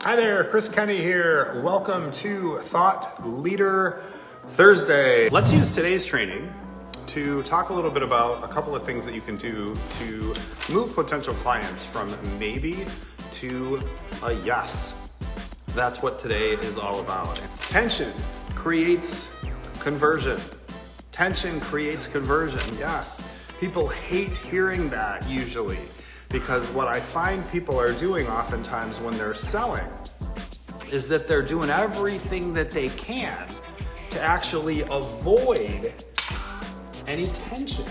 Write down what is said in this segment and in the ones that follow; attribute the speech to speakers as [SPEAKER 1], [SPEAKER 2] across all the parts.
[SPEAKER 1] Hi there, Chris Kenney here. Welcome to Thought Leader Thursday. Let's use today's training to talk a little bit about a couple of things that you can do to move potential clients from maybe to a yes. That's what today is all about. Tension creates conversion. Tension creates conversion, yes. People hate hearing that usually, because what I find people are doing oftentimes when they're selling is that they're doing everything that they can to actually avoid any tension.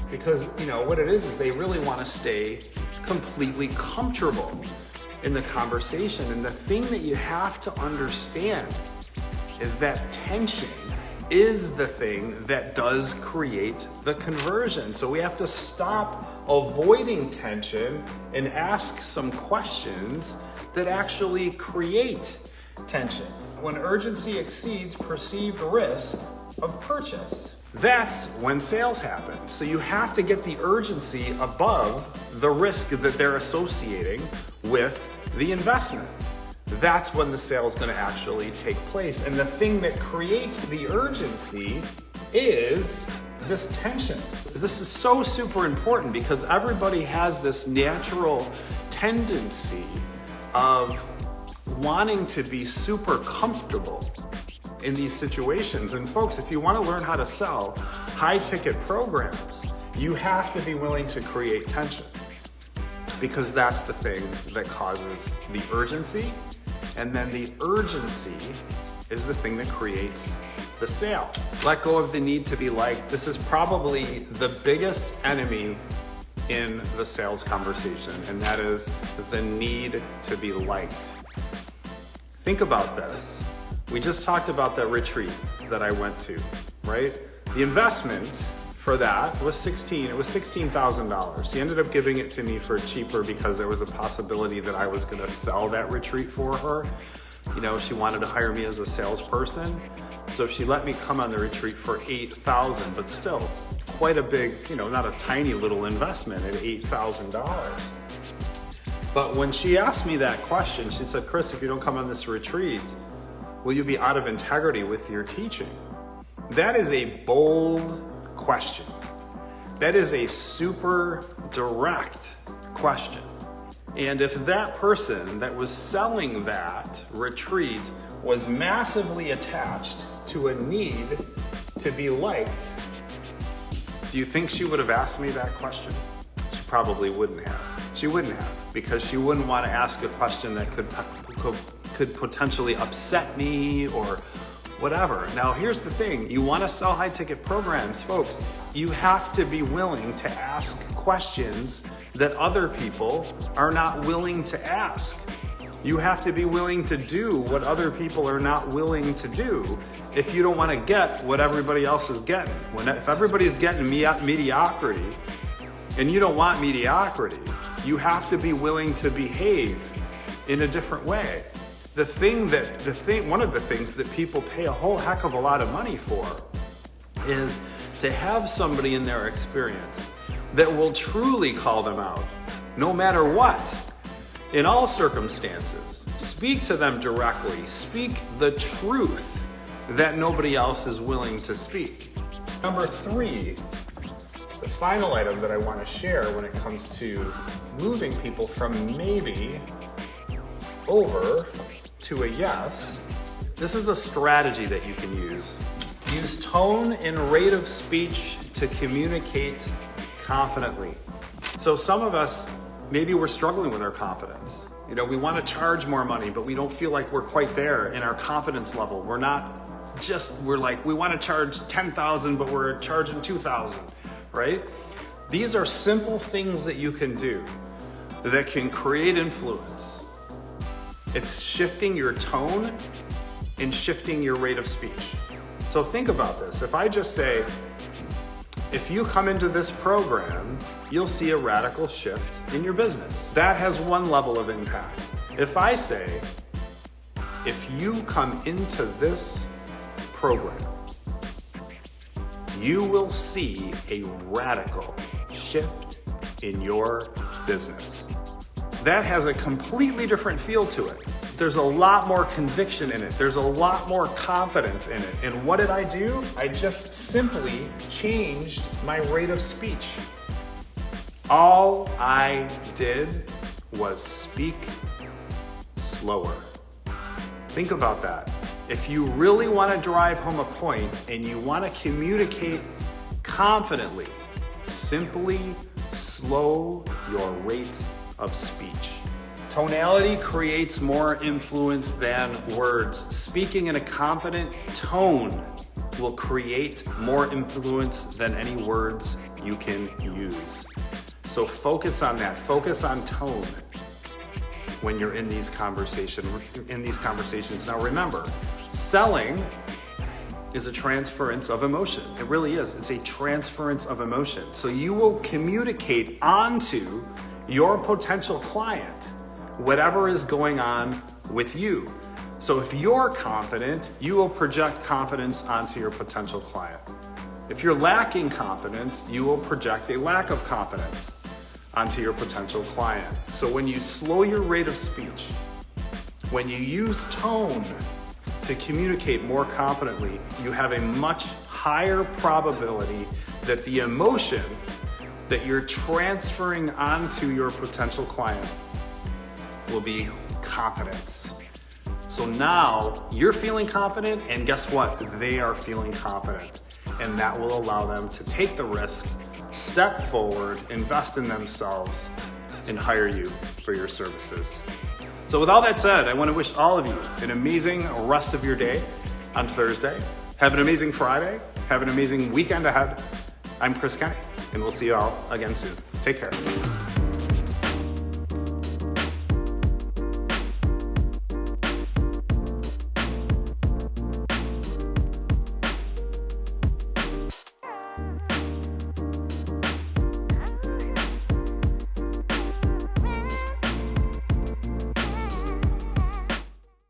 [SPEAKER 1] Because what it is they really want to stay completely comfortable in the conversation. And the thing that you have to understand is that tension is the thing that does create the conversion. So we have to stop avoiding tension and ask some questions that actually create tension. When urgency exceeds perceived risk of purchase, that's when sales happen. So you have to get the urgency above the risk that they're associating with the investment. That's when the sale is going to actually take place. And the thing that creates the urgency is this tension. This is so super important because everybody has this natural tendency of wanting to be super comfortable in these situations. And folks, if you want to learn how to sell high ticket programs, you have to be willing to create tension, because that's the thing that causes the urgency. And then the urgency is the thing that creates the sale. Let go of the need to be liked. This is probably the biggest enemy in the sales conversation, and that is the need to be liked. Think about this. We just talked about that retreat that I went to, right? The investment for that was $16,000. She ended up giving it to me for cheaper because there was a possibility that I was gonna sell that retreat for her. She wanted to hire me as a salesperson. So she let me come on the retreat for $8,000, but still quite a big, not a tiny little investment at $8,000. But when she asked me that question, she said, Chris, if you don't come on this retreat, will you be out of integrity with your teaching? That is a bold question. That is a super direct question. And if that person that was selling that retreat was massively attached to a need to be liked, do you think she would have asked me that question? She probably wouldn't have. She wouldn't have, because she wouldn't want to ask a question that could potentially upset me or whatever. Now, here's the thing. You want to sell high ticket programs, folks, you have to be willing to ask questions that other people are not willing to ask. You have to be willing to do what other people are not willing to do if you don't want to get what everybody else is getting. If everybody's getting mediocrity and you don't want mediocrity, you have to be willing to behave in a different way. One of the things that people pay a whole heck of a lot of money for is to have somebody in their experience that will truly call them out, no matter what, in all circumstances. Speak to them directly. Speak the truth that nobody else is willing to speak. Number 3, the final item that I want to share when it comes to moving people from maybe over to a yes. This is a strategy that you can use. Use tone and rate of speech to communicate confidently. So some of us, maybe we're struggling with our confidence. We want to charge more money, but we don't feel like we're quite there in our confidence level. We're like, we want to charge $10,000, but we're charging $2,000, right? These are simple things that you can do that can create influence. It's shifting your tone and shifting your rate of speech. So think about this. If I just say, if you come into this program, you'll see a radical shift in your business. That has one level of impact. If I say, if you come into this program, you will see a radical shift in your business. That has a completely different feel to it. there's a lot more conviction in it. There's a lot more confidence in it. And what did I do? I just simply changed my rate of speech. All I did was speak slower. Think about that. If you really want to drive home a point and you want to communicate confidently, simply slow your rate of speech. Tonality creates more influence than words. Speaking in a confident tone will create more influence than any words you can use. So focus on that. Focus on tone when you're in these conversations. Now remember, selling is a transference of emotion. It really is. It's a transference of emotion. So you will communicate onto your potential client whatever is going on with you. So if you're confident, you will project confidence onto your potential client. If you're lacking confidence, you will project a lack of confidence onto your potential client. So when you slow your rate of speech, when you use tone to communicate more confidently, you have a much higher probability that the emotion that you're transferring onto your potential client will be confidence. So now you're feeling confident, and guess what? They are feeling confident. And that will allow them to take the risk, step forward, invest in themselves, and hire you for your services. So with all that said, I want to wish all of you an amazing rest of your day on Thursday. Have an amazing Friday. Have an amazing weekend ahead. I'm Kenney, and we'll see you all again soon. Take care.